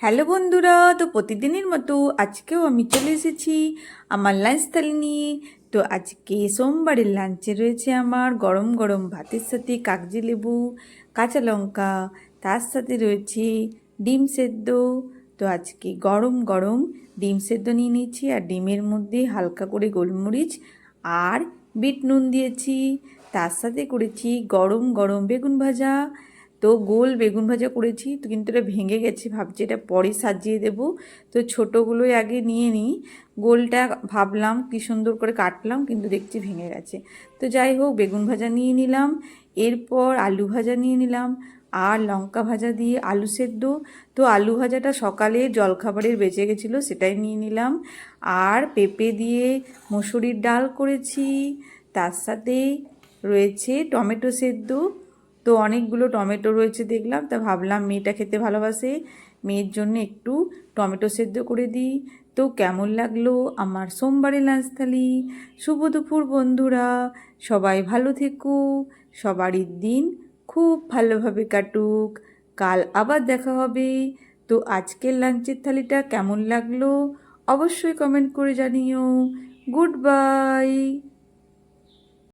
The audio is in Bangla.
হ্যালো বন্ধুরা, তো প্রতিদিনের মতো আজকেও আমি চলে এসেছি আমার লাঞ্চ থালি নিয়ে। তো আজকে সোমবারের লাঞ্চে রয়েছে আমার গরম গরম ভাতের সাথে কাগজি লেবু, কাঁচা লঙ্কা, তার সাথে রয়েছে ডিম সেদ্ধ। তো আজকে গরম গরম ডিম সেদ্ধ নিয়ে নিয়েছি, আর ডিমের মধ্যে হালকা করে গোলমরিচ আর বিট নুন দিয়েছি। তার সাথে করেছি গরম গরম বেগুন ভাজা। তো গোল বেগুন ভাজা করেছি, তো কিন্তু এটা ভেঙে গেছে, ভাবছি এটা পরে সাজিয়ে দেব। তো ছোটোগুলোই আগে নিয়ে নিই, গোলটা ভাবলাম কি সুন্দর করে কাটলাম, কিন্তু দেখছি ভেঙে গেছে। তো যাই হোক, বেগুন ভাজা নিয়ে নিলাম, এরপর আলু ভাজা নিয়ে নিলাম, আর লঙ্কা ভাজা দিয়ে আলু সেদ্ধ। তো আলু ভাজাটা সকালে জলখাবারের বেঁচে গেছিলো, সেটাই নিয়ে নিলাম। আর পেঁপে দিয়ে মসুরির ডাল করেছি, তার সাথে রয়েছে টমেটো সেদ্ধ। তো অনেকগুলো টমেটো রয়েছে দেখলাম, তা ভাবলাম মেয়েটা খেতে ভালোবাসে, মেয়ের জন্য একটু টমেটো সেদ্ধ করে দিই। তো কেমন লাগলো আমার সোমবারের লাঞ্চ থালি? শুভ দুপুর বন্ধুরা, সবাই ভালো থেকো, সবারই দিন খুব ভালোভাবে কাটুক। কাল আবার দেখা হবে। তো আজকের লাঞ্চের থালিটা কেমন লাগলো অবশ্যই কমেন্ট করে জানিও। Good bye.